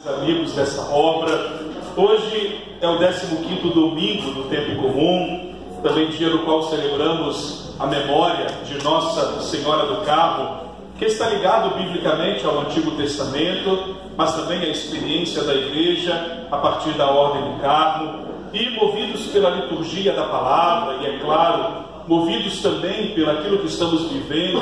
Amigos dessa obra, hoje é o 15º domingo do tempo comum, também dia no qual celebramos a memória de Nossa Senhora do Carmo, que está ligado biblicamente ao Antigo Testamento, mas também à experiência da Igreja a partir da Ordem do Carmo, e movidos pela liturgia da palavra, e é claro, movidos também pelaquilo que estamos vivendo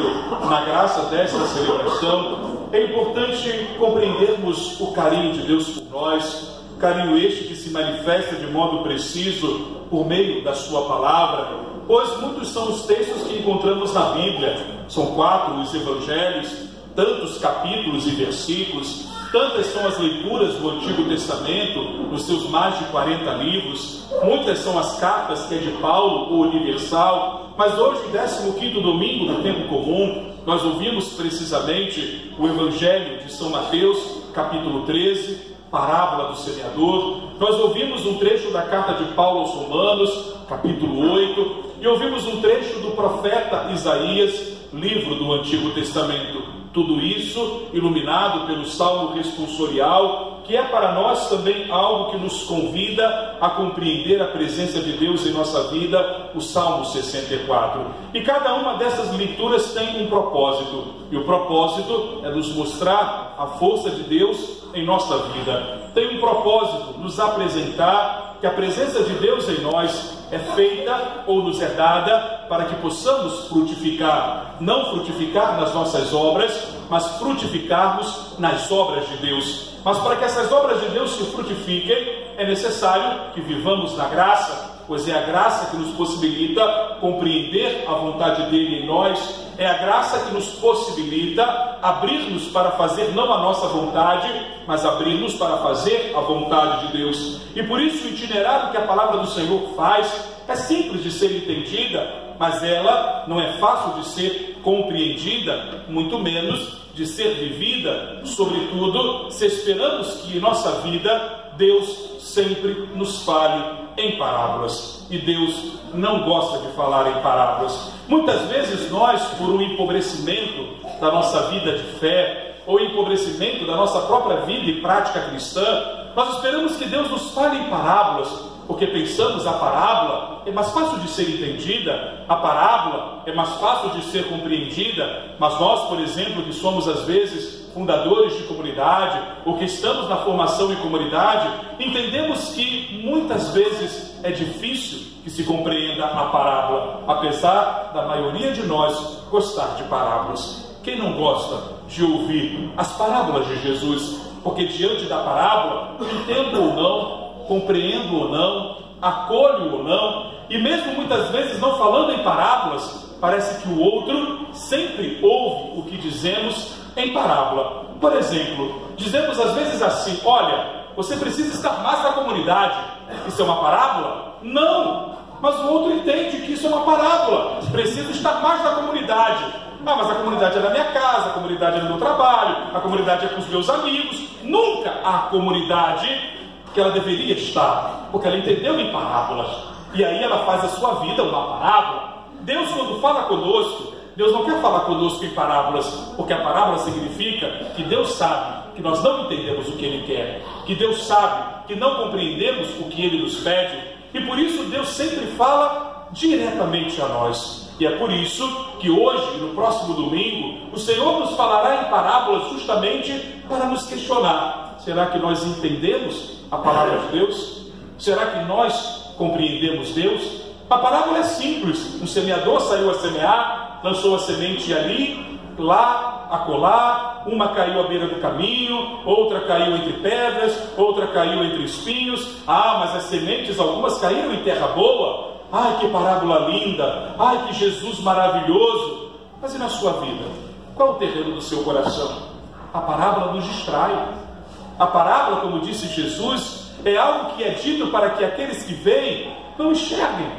na graça desta celebração. É importante compreendermos o carinho de Deus por nós, carinho este que se manifesta de modo preciso por meio da sua palavra, pois muitos são os textos que encontramos na Bíblia. São 4 os evangelhos, tantos capítulos e versículos, tantas são as leituras do Antigo Testamento, nos seus mais de 40 livros, muitas são as cartas que é de Paulo, o universal, mas hoje, 15º domingo do tempo comum, nós ouvimos precisamente o Evangelho de São Mateus, capítulo 13, parábola do semeador. Nós ouvimos um trecho da carta de Paulo aos Romanos, capítulo 8, e ouvimos um trecho do profeta Isaías, livro do Antigo Testamento. Tudo isso iluminado pelo Salmo responsorial, que é para nós também algo que nos convida a compreender a presença de Deus em nossa vida, o Salmo 64. E cada uma dessas leituras tem um propósito, e o propósito é nos mostrar a força de Deus em nossa vida. Tem um propósito, nos apresentar que a presença de Deus em nós é feita ou nos é dada para que possamos frutificar, não frutificar nas nossas obras, mas frutificarmos nas obras de Deus. Mas para que essas obras de Deus se frutifiquem, é necessário que vivamos na graça, pois é a graça que nos possibilita compreender a vontade dele em nós, é a graça que nos possibilita abrir-nos para fazer não a nossa vontade, mas abrir-nos para fazer a vontade de Deus. E por isso o itinerário que a palavra do Senhor faz é simples de ser entendida, mas ela não é fácil de ser compreendida, muito menos de ser vivida, sobretudo se esperamos que em nossa vida Deus sempre nos fale em parábolas. E Deus não gosta de falar em parábolas. Muitas vezes nós, por um empobrecimento da nossa vida de fé, ou empobrecimento da nossa própria vida e prática cristã, nós esperamos que Deus nos fale em parábolas, porque pensamos a parábola é mais fácil de ser entendida, a parábola é mais fácil de ser compreendida, mas nós, por exemplo, que somos às vezes fundadores de comunidade, ou que estamos na formação em comunidade, entendemos que muitas vezes é difícil que se compreenda a parábola, apesar da maioria de nós gostar de parábolas. Quem não gosta de ouvir as parábolas de Jesus? Porque diante da parábola, entendo ou não, compreendo ou não, acolho ou não, e mesmo muitas vezes não falando em parábolas, parece que o outro sempre ouve o que dizemos em parábola. Por exemplo, dizemos às vezes assim: olha, você precisa estar mais na comunidade. Isso é uma parábola? Não! Mas o outro entende que isso é uma parábola. Preciso estar mais na comunidade. Ah, mas a comunidade é na minha casa, a comunidade é no meu trabalho, a comunidade é com os meus amigos. Nunca há comunidade que ela deveria estar, porque ela entendeu em parábolas, e aí ela faz a sua vida uma parábola. Deus, quando fala conosco, Deus não quer falar conosco em parábolas, porque a parábola significa que Deus sabe que nós não entendemos o que Ele quer, que Deus sabe que não compreendemos o que Ele nos pede, e por isso Deus sempre fala diretamente a nós. E é por isso que hoje, no próximo domingo, o Senhor nos falará em parábolas justamente para nos questionar: será que nós entendemos a palavra de Deus? Será que nós compreendemos Deus? A parábola é simples. Um semeador saiu a semear, lançou a semente ali, lá, acolá, uma caiu à beira do caminho, outra caiu entre pedras, outra caiu entre espinhos. Ah, mas as sementes, algumas caíram em terra boa. Ai, que parábola linda! Ai, que Jesus maravilhoso! Mas e na sua vida? Qual é o terreno do seu coração? A parábola nos distrai. A parábola, como disse Jesus, é algo que é dito para que aqueles que veem não enxerguem,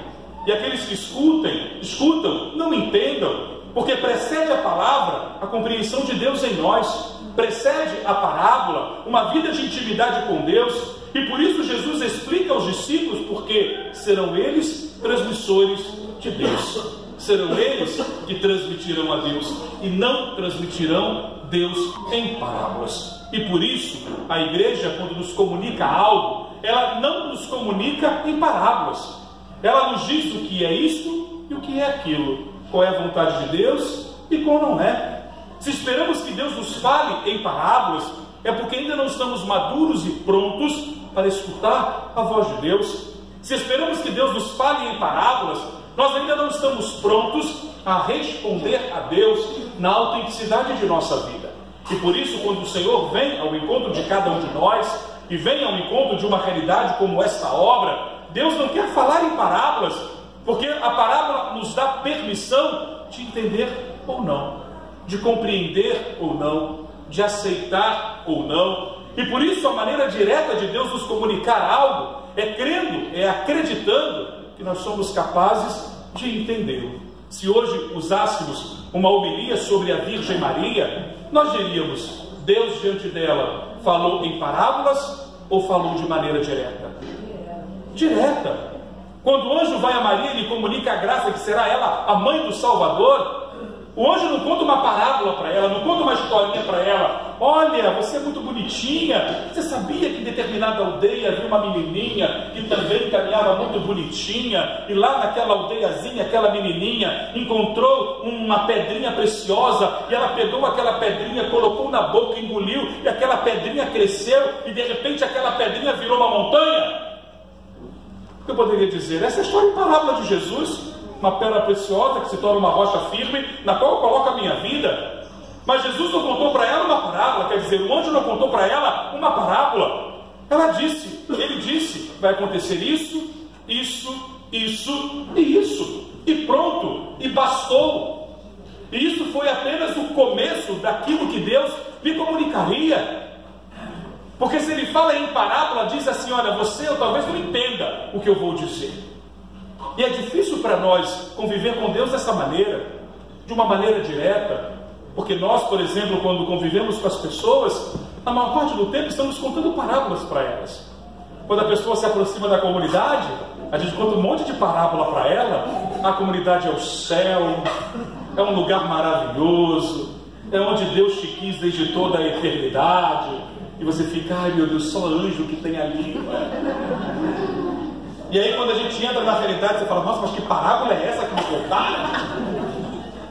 e aqueles que escutam, não entendam, porque precede a palavra a compreensão de Deus em nós, precede a parábola uma vida de intimidade com Deus, e por isso Jesus explica aos discípulos, porque serão eles transmissores de Deus, serão eles que transmitirão a Deus, e não transmitirão Deus em parábolas. E por isso, a igreja, quando nos comunica algo, ela não nos comunica em parábolas. Ela nos diz o que é isso e o que é aquilo, qual é a vontade de Deus e qual não é. Se esperamos que Deus nos fale em parábolas, é porque ainda não estamos maduros e prontos para escutar a voz de Deus. Se esperamos que Deus nos fale em parábolas, nós ainda não estamos prontos a responder a Deus na autenticidade de nossa vida. E por isso, quando o Senhor vem ao encontro de cada um de nós, e vem ao encontro de uma realidade como esta obra, Deus não quer falar em parábolas, porque a parábola nos dá permissão de entender ou não, de compreender ou não, de aceitar ou não. E por isso a maneira direta de Deus nos comunicar algo é crendo, é acreditando que nós somos capazes de entendê-lo. Se hoje usássemos uma homilia sobre a Virgem Maria, nós diríamos: Deus diante dela falou em parábolas ou falou de maneira direta? Direta. Quando o anjo vai a Maria e lhe comunica a graça que será ela a mãe do Salvador, o anjo não conta uma parábola para ela, não conta uma historinha para ela. Olha, você é muito bonitinha. Você sabia que em determinada aldeia havia uma menininha que também caminhava muito bonitinha, e lá naquela aldeiazinha, aquela menininha encontrou uma pedrinha preciosa, e ela pegou aquela pedrinha, colocou na boca, engoliu, e aquela pedrinha cresceu, e de repente aquela pedrinha virou uma montanha? O que eu poderia dizer? Essa é a história em parábola de Jesus, uma pedra preciosa que se torna uma rocha firme, na qual eu coloco a minha vida. Mas Jesus não contou para ela uma parábola, quer dizer, o anjo não contou para ela uma parábola. Ele disse, vai acontecer isso, isso, isso e isso, e pronto, e bastou. E isso foi apenas o começo daquilo que Deus lhe comunicaria. Porque se ele fala em parábola, diz assim: olha, você talvez não entenda o que eu vou dizer. E é difícil para nós conviver com Deus dessa maneira, de uma maneira direta, porque nós, por exemplo, quando convivemos com as pessoas, a maior parte do tempo estamos contando parábolas para elas. Quando a pessoa se aproxima da comunidade, a gente conta um monte de parábola para ela. A comunidade é o céu, é um lugar maravilhoso, é onde Deus te quis desde toda a eternidade, e você fica: ai meu Deus, só anjo que tem ali, não é? E aí quando a gente entra na realidade, você fala: nossa, mas que parábola é essa que me contaram?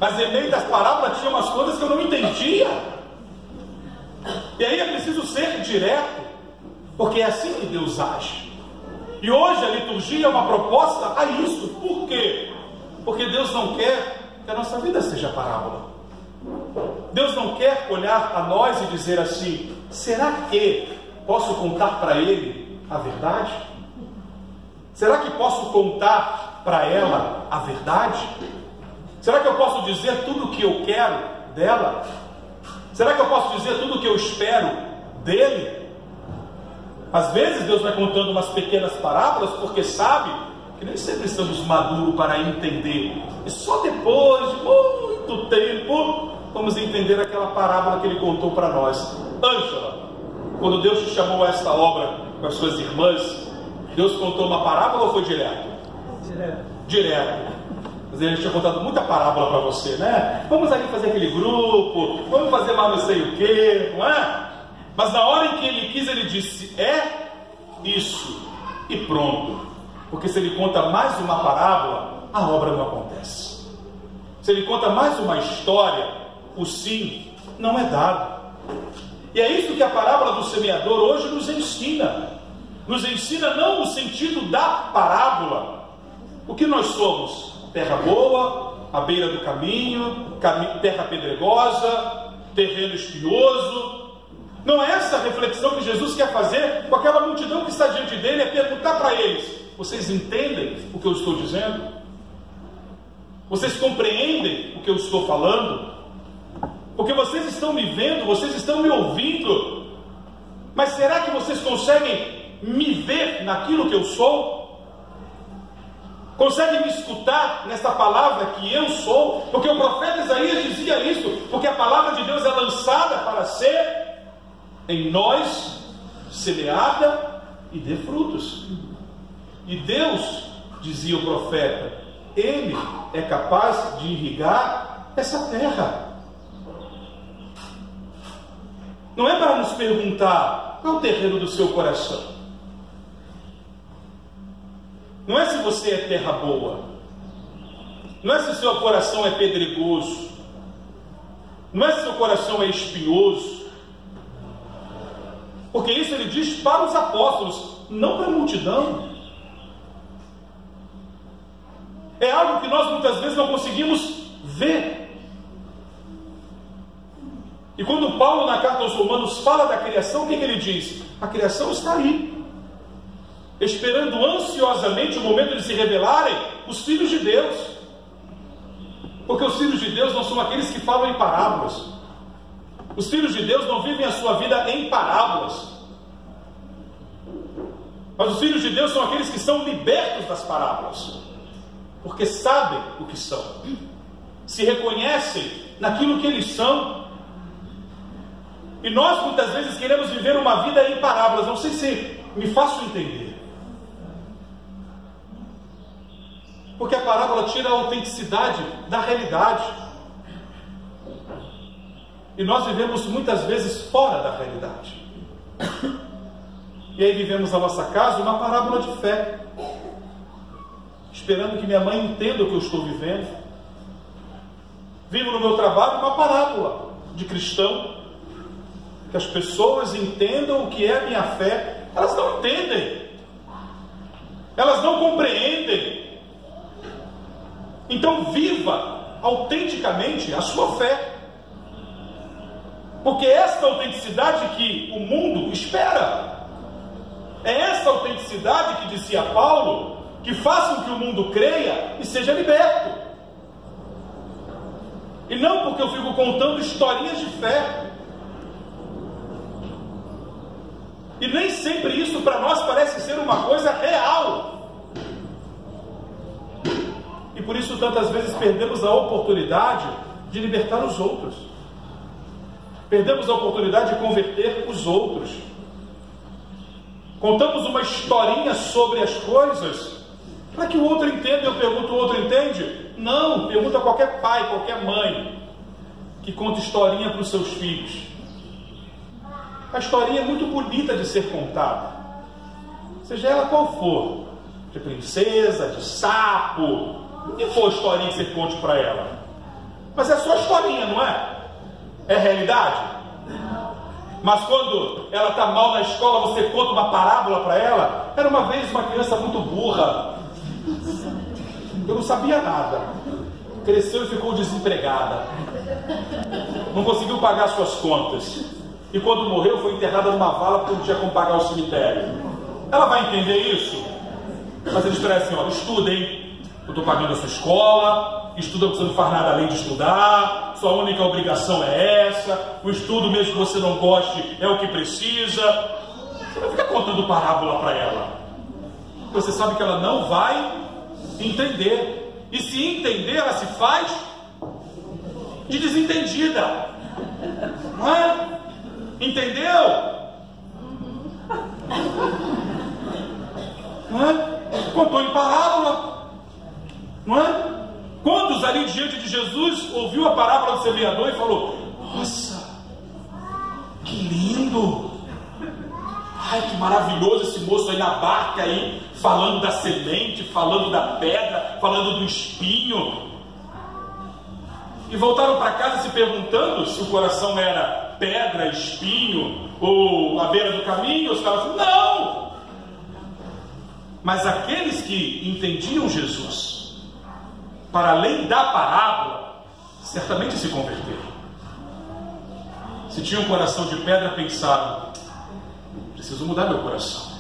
Mas em meio das parábolas tinha umas coisas que eu não entendia. E aí é preciso ser direto, porque é assim que Deus age. E hoje a liturgia é uma proposta a isso. Por quê? Porque Deus não quer que a nossa vida seja parábola. Deus não quer olhar a nós e dizer assim: será que posso contar para ele a verdade? Será que posso contar para ela a verdade? Será que eu posso dizer tudo o que eu quero dela? Será que eu posso dizer tudo o que eu espero dele? Às vezes Deus vai contando umas pequenas parábolas porque sabe que nem sempre estamos maduros para entender. E só depois de muito tempo vamos entender aquela parábola que ele contou para nós. Ângela, quando Deus te chamou a esta obra com as suas irmãs, Deus contou uma parábola ou foi direto? Direto. Mas a gente tinha contado muita parábola para você, né? Vamos ali fazer aquele grupo, vamos fazer lá não sei o que, não é? Mas na hora em que ele quis, ele disse: é isso, e pronto. Porque se ele conta mais uma parábola, a obra não acontece. Se ele conta mais uma história, o sim não é dado. E é isso que a parábola do semeador hoje nos ensina. Nos ensina não no sentido da parábola. O que nós somos? Terra boa, à beira do caminho, terra pedregosa, terreno espinhoso. Não é essa a reflexão que Jesus quer fazer com aquela multidão que está diante dele, é perguntar para eles: vocês entendem o que eu estou dizendo? Vocês compreendem o que eu estou falando? Porque vocês estão me vendo, vocês estão me ouvindo, mas será que vocês conseguem me ver naquilo que eu sou? Conseguem me escutar nessa palavra que eu sou? Porque o profeta Isaías dizia isso, porque a palavra de Deus é lançada para ser em nós, semeada e dê frutos. E Deus, dizia o profeta, Ele é capaz de irrigar essa terra. não é para nos perguntar qual é o terreno do seu coração. Não é se você é terra boa. Não é se o seu coração é pedregoso. Não é se o seu coração é espinhoso. Porque isso ele diz para os apóstolos, não para a multidão. É algo que nós muitas vezes não conseguimos ver. E quando Paulo na carta aos Romanos fala da criação, o que ele diz? A criação está aí, esperando ansiosamente o momento de se revelarem os filhos de Deus. Porque os filhos de Deus não são aqueles que falam em parábolas. Os filhos de Deus não vivem a sua vida em parábolas. Mas os filhos de Deus são aqueles que são libertos das parábolas. Porque sabem o que são. Se reconhecem naquilo que eles são. E nós muitas vezes queremos viver uma vida em parábolas. Não sei se me faço entender. Porque a parábola tira a autenticidade da realidade. E nós vivemos muitas vezes fora da realidade. E aí vivemos na nossa casa uma parábola de fé. Esperando que minha mãe entenda o que eu estou vivendo. Vivo no meu trabalho uma parábola de cristão. Que as pessoas entendam o que é a minha fé. Elas não entendem. Elas não compreendem. Então viva autenticamente a sua fé. Porque é esta autenticidade que o mundo espera. É essa autenticidade que dizia Paulo, que faça com que o mundo creia e seja liberto. E não porque eu fico contando historinhas de fé. E nem sempre isso para nós parece ser uma coisa real. E por isso tantas vezes perdemos a oportunidade de libertar os outros. Perdemos a oportunidade de converter os outros. Contamos uma historinha sobre as coisas para que o outro entenda. Eu pergunto, o outro entende? Não, pergunta a qualquer pai, qualquer mãe que conta historinha para os seus filhos. A historinha é muito bonita de ser contada, seja ela qual for, de princesa, de sapo, o que for a historinha que você conte para ela. Mas é só historinha, não é? É realidade? Mas quando ela está mal na escola, você conta uma parábola para ela. Era uma vez uma criança muito burra. Eu não sabia nada. Cresceu e ficou desempregada. Não conseguiu pagar suas contas. E quando morreu, foi enterrada numa vala porque não tinha como pagar o cemitério. Ela vai entender isso? Mas eles disseram assim, olha, estudem. Eu estou pagando a sua escola, estuda porque você não faz nada além de estudar, sua única obrigação é essa, o estudo mesmo que você não goste é o que precisa. Você não fica contando parábola para ela. Você sabe que ela não vai entender. E se entender, ela se faz de desentendida. Não é? Entendeu? Não é? Contou em parábola. Não é? Quantos ali diante de Jesus ouviu a parábola do semeador e falou: nossa, que lindo! Ai, que maravilhoso esse moço aí na barca aí, falando da semente, falando da pedra, falando do espinho. E voltaram para casa se perguntando se o coração era pedra, espinho ou à beira do caminho. Os caras falaram: não! Mas aqueles que entendiam Jesus, para além da parábola, certamente se converteram. Se tinha um coração de pedra, pensaram: preciso mudar meu coração.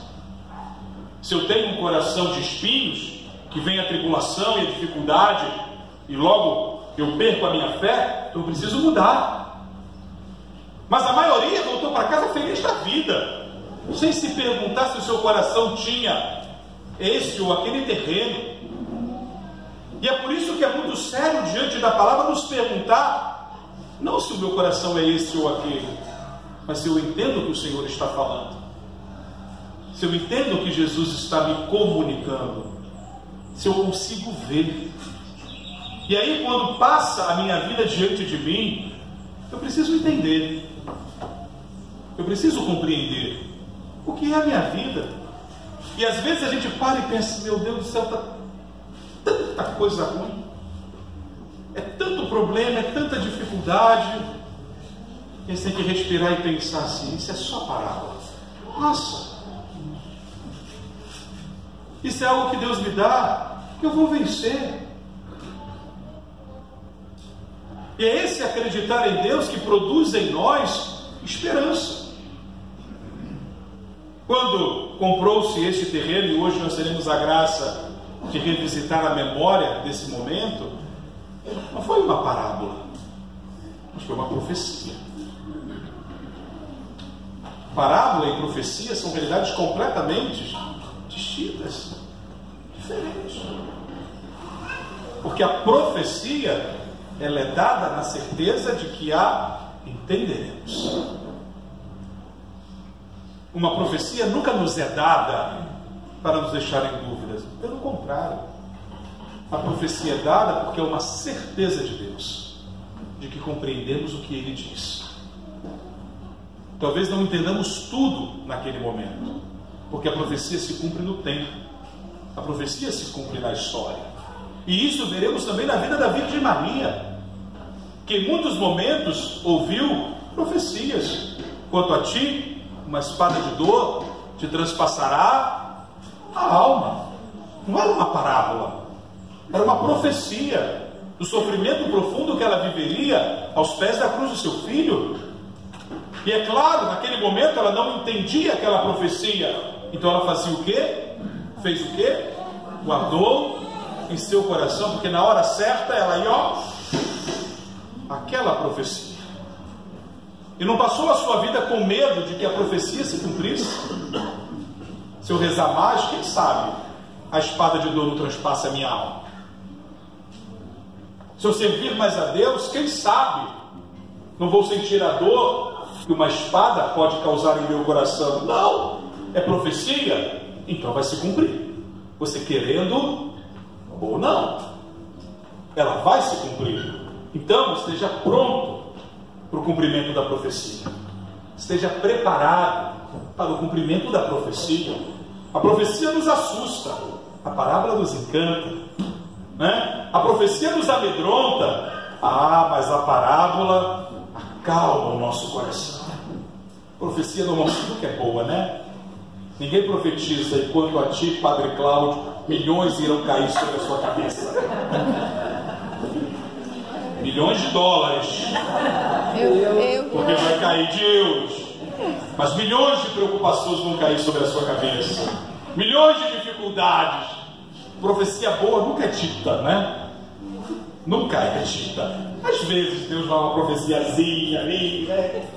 Se eu tenho um coração de espinhos, que vem a tribulação e a dificuldade, e logo eu perco a minha fé, eu preciso mudar. Mas a maioria voltou para casa feliz da vida, sem se perguntar se o seu coração tinha esse ou aquele terreno. E é por isso que é muito sério diante da palavra nos perguntar, não se o meu coração é esse ou aquele, mas se eu entendo o que o Senhor está falando, se eu entendo o que Jesus está me comunicando, se eu consigo ver. E aí quando passa a minha vida diante de mim, eu preciso entender. Eu preciso compreender o que é a minha vida. E às vezes a gente para e pensa, meu Deus do céu, está tanta coisa ruim, é tanto problema, é tanta dificuldade. A gente tem que respirar e pensar assim, isso é só parábola. Nossa, isso é algo que Deus me dá, que eu vou vencer. E é esse acreditar em Deus que produz em nós esperança. Quando comprou-se esse terreno, e hoje nós teremos a graça de revisitar a memória desse momento, não foi uma parábola, mas foi uma profecia. Parábola e profecia são realidades completamente distintas, diferentes. Porque a profecia, ela é dada na certeza de que a entenderemos. Uma profecia nunca nos é dada para nos deixar em dúvidas. Pelo contrário, a profecia é dada porque é uma certeza de Deus, de que compreendemos o que Ele diz. Talvez não entendamos tudo naquele momento, porque a profecia se cumpre no tempo, a profecia se cumpre na história. E isso veremos também na vida da Virgem Maria, que em muitos momentos ouviu profecias. Quanto a ti, uma espada de dor te transpassará a alma. Não era uma parábola, era uma profecia do sofrimento profundo que ela viveria aos pés da cruz do seu filho. E é claro, naquele momento ela não entendia aquela profecia. Então ela fazia o quê? Fez o quê? Guardou em seu coração, porque na hora certa ela ia, aquela profecia. E não passou a sua vida com medo de que a profecia se cumprisse. Se eu rezar mais, quem sabe a espada de dor não transpassa a minha alma. Se eu servir mais a Deus, quem sabe não vou sentir a dor que uma espada pode causar em meu coração. Não, é profecia, então vai se cumprir. Você querendo ou não, ela vai se cumprir. Então esteja pronto para o cumprimento da profecia. Esteja preparado para o cumprimento da profecia. A profecia nos assusta, a parábola nos encanta, né? A profecia nos amedronta, mas a parábola acalma o nosso coração. A profecia normalmente nunca é boa, né? Ninguém profetiza, e quanto a ti, Padre Cláudio, milhões irão cair sobre a sua cabeça. Milhões de dólares, porque vai cair de euros, mas milhões de preocupações vão cair sobre a sua cabeça, milhões de dificuldades. Profecia boa nunca é dita, né? Nunca é dita. Às vezes Deus dá uma profeciazinha ali,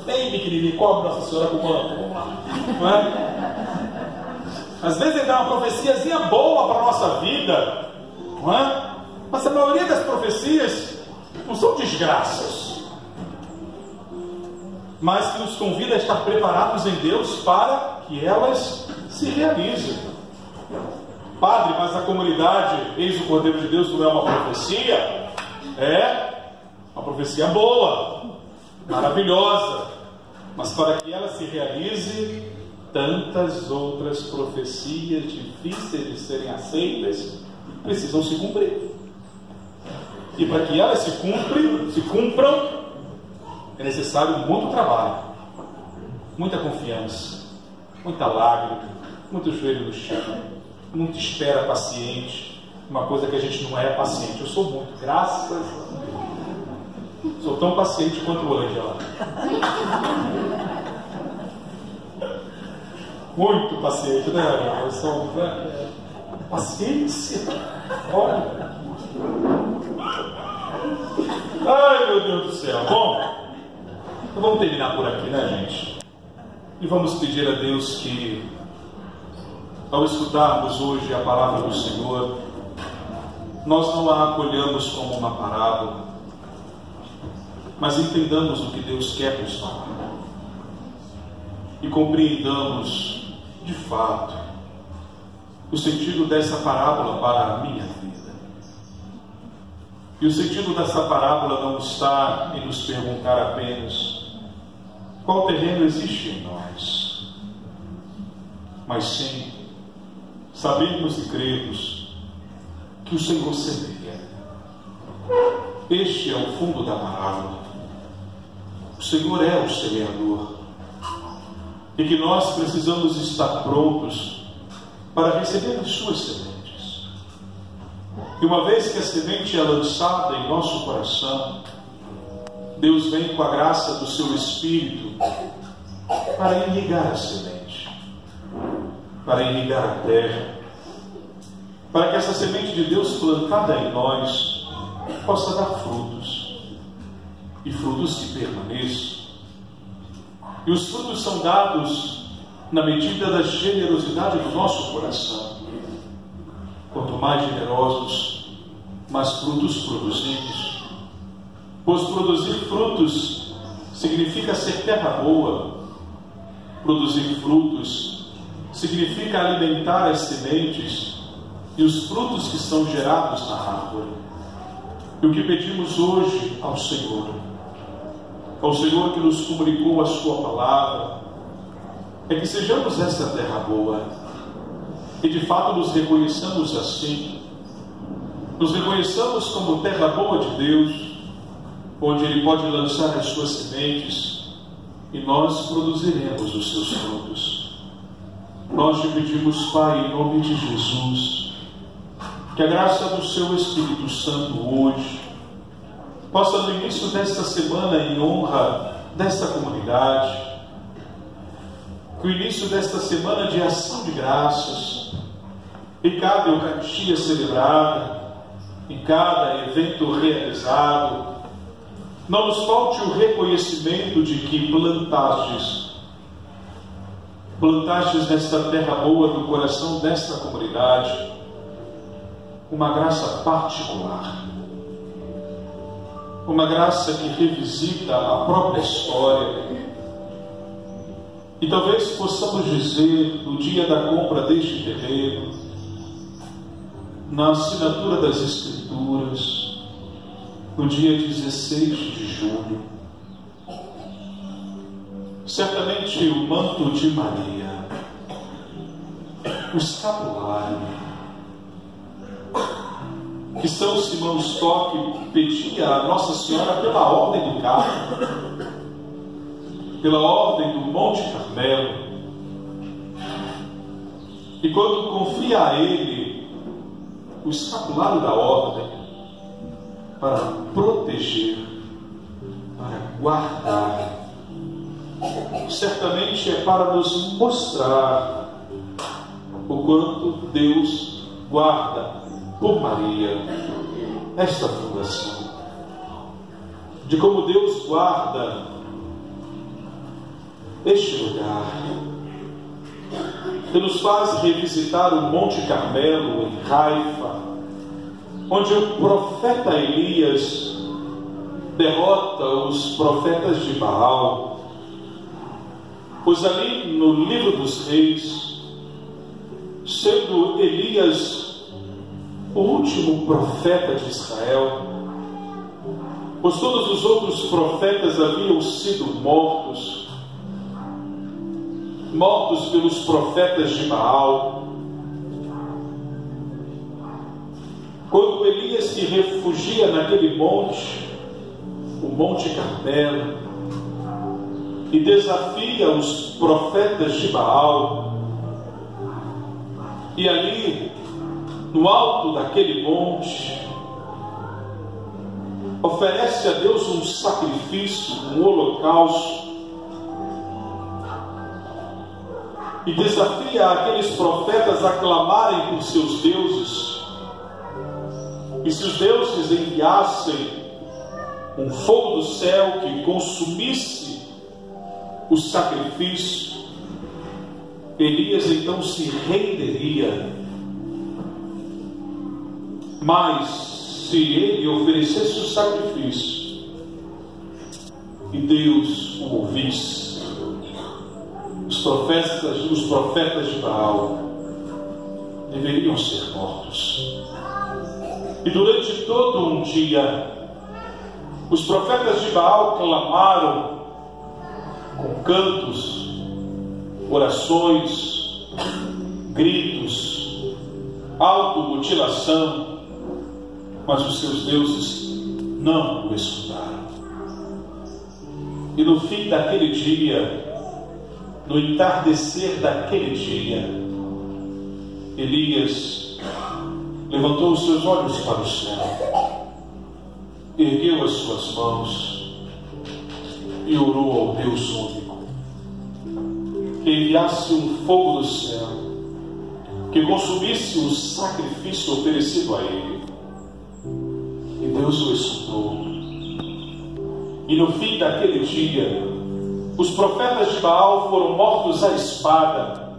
bem pequenininho, cobre Nossa Senhora com o manto, vamos lá, não é? Às vezes Ele dá uma profeciazinha boa para a nossa vida, não é? Mas a maioria das profecias não são desgraças, mas que nos convida a estar preparados em Deus para que elas se realizem. Padre, mas a comunidade, eis o Cordeiro de Deus, não é uma profecia? É uma profecia boa, maravilhosa, mas para que ela se realize, tantas outras profecias difíceis de serem aceitas precisam se cumprir. E para que elas se cumpram, é necessário muito trabalho, muita confiança, muita lágrima, muito joelho no chão, muita espera paciente. Uma coisa que a gente não é paciente. Eu sou muito, graças a Deus. Sou tão paciente quanto o Ângela. Muito paciente, né, Ângela? Eu sou paciência. Olha. Ai, meu Deus do céu. Bom, então vamos terminar por aqui, né, gente? E vamos pedir a Deus que, ao escutarmos hoje a palavra do Senhor, nós não a acolhamos como uma parábola, mas entendamos o que Deus quer nos falar e compreendamos de fato o sentido dessa parábola para a minha vida. E o sentido dessa parábola não está em nos perguntar apenas qual qual terreno existe em nós, mas sim sabemos e cremos que o Senhor semeia. Este é o fundo da parábola. O Senhor é o semeador e que nós precisamos estar prontos para receber as suas sementes. E uma vez que a semente é lançada em nosso coração, Deus vem com a graça do seu Espírito para irrigar a semente, para irrigar a terra, para que essa semente de Deus plantada em nós possa dar frutos, e frutos que permaneçam. E os frutos são dados na medida da generosidade do nosso coração. Quanto mais generosos, mais frutos produzimos. Pois produzir frutos significa ser terra boa. Produzir frutos significa alimentar as sementes e os frutos que são gerados na árvore. E o que pedimos hoje ao Senhor que nos comunicou a sua palavra, é que sejamos essa terra boa e de fato nos reconheçamos assim, nos reconheçamos como terra boa de Deus, onde Ele pode lançar as suas sementes e nós produziremos os seus frutos. Nós te pedimos, Pai, em nome de Jesus, que a graça do seu Espírito Santo hoje possa, no início desta semana, em honra desta comunidade, que o início desta semana de ação de graças, em cada Eucaristia celebrada, em cada evento realizado, não nos falte o reconhecimento de que plantastes nesta terra boa do coração desta comunidade uma graça particular, uma graça que revisita a própria história. E talvez possamos dizer, no dia da compra deste terreno, na assinatura das Escrituras, no dia 16 de julho, certamente o manto de Maria, o escapulário que São Simão Stock pedia a Nossa Senhora pela ordem do Carmo, pela ordem do Monte Carmelo, e quando confia a ele o escapulário da ordem para proteger, para guardar, certamente é para nos mostrar o quanto Deus guarda por Maria esta fundação, de como Deus guarda este lugar, que nos faz revisitar o Monte Carmelo em Haifa, onde o profeta Elias derrota os profetas de Baal, pois ali no livro dos Reis, sendo Elias o último profeta de Israel, pois todos os outros profetas haviam sido mortos pelos profetas de Baal. Quando Elias se refugia naquele monte, o Monte Carmelo, e desafia os profetas de Baal, e ali, no alto daquele monte, oferece a Deus um sacrifício, um holocausto, e desafia aqueles profetas a clamarem por seus deuses, e se os deuses enviassem um fogo do céu que consumisse o sacrifício, Elias então se renderia. Mas se ele oferecesse o sacrifício e Deus o ouvisse, os profetas de Baal deveriam ser mortos. E durante todo um dia, os profetas de Baal clamaram com cantos, orações, gritos, automutilação, mas os seus deuses não o escutaram. E no fim daquele dia, no entardecer daquele dia, Elias levantou os seus olhos para o céu, ergueu as suas mãos e orou ao Deus único, que enviasse um fogo do céu, que consumisse o sacrifício oferecido a ele. E Deus o escutou. E no fim daquele dia, os profetas de Baal foram mortos à espada.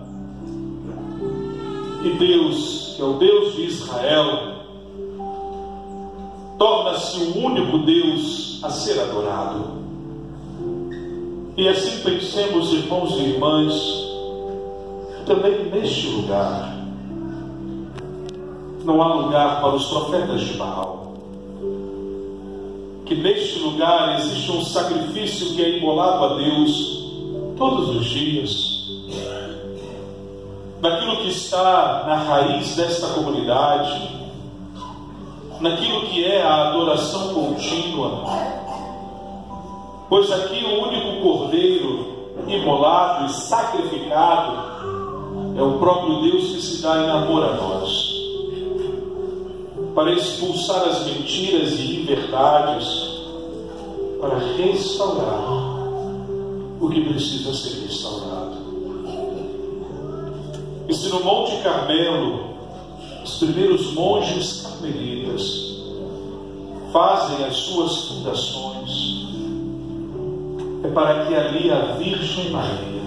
E Deus, que é o Deus de Israel, torna-se o único Deus a ser adorado. E assim pensemos, irmãos e irmãs, também neste lugar não há lugar para os profetas de Baal. Que neste lugar existe um sacrifício que é imolado a Deus todos os dias. Naquilo que está na raiz desta comunidade, naquilo que é a adoração contínua. Pois aqui o único cordeiro imolado e sacrificado é o próprio Deus que se dá em amor a nós, para expulsar as mentiras e inverdades, para restaurar o que precisa ser restaurado. E se no Monte Carmelo os primeiros monges carmelitas fazem as suas fundações, é para que ali a Virgem Maria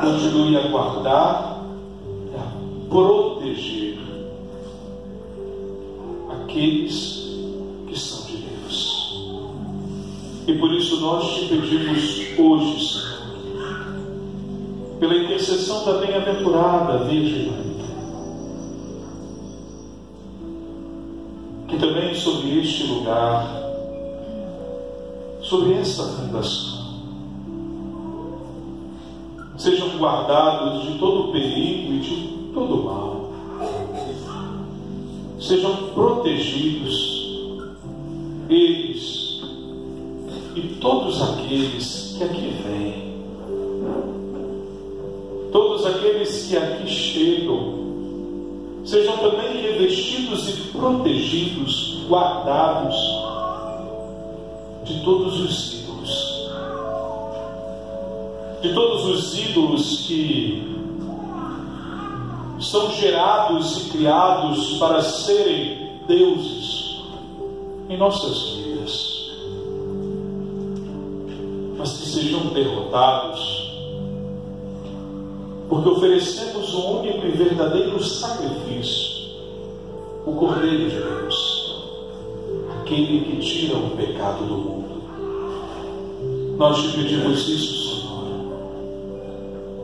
continue a guardar e a proteger aqueles que são de Deus. E por isso nós te pedimos hoje, Senhor, pela intercessão da bem-aventurada Virgem Maria, que também sobre este lugar, sobre esta fundação, sejam guardados de todo perigo e de todo mal, sejam protegidos eles e todos aqueles que aqui vêm, todos aqueles que aqui chegam, sejam também revestidos e protegidos, guardados de todos os ídolos, de todos os ídolos que são gerados e criados para serem deuses em nossas vidas, mas que sejam derrotados, porque oferecemos o único e verdadeiro sacrifício, o Cordeiro de Deus, aquele que tira o pecado do mundo. Nós te pedimos isso, Senhor,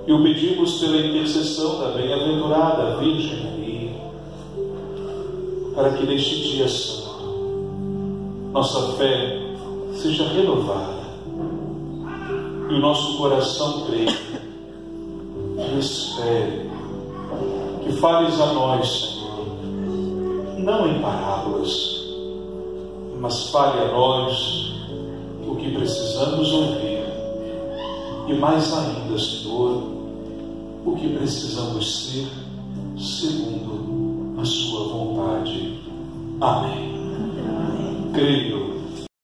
e o pedimos pela intercessão da bem-aventurada Virgem Maria, para que neste dia santo nossa fé seja renovada e o nosso coração creia e espere que fales a nós, Senhor, não em parábolas, mas fale a nós o que precisamos ouvir, e mais ainda, Senhor, o que precisamos ser segundo a sua vontade. Amém. Creio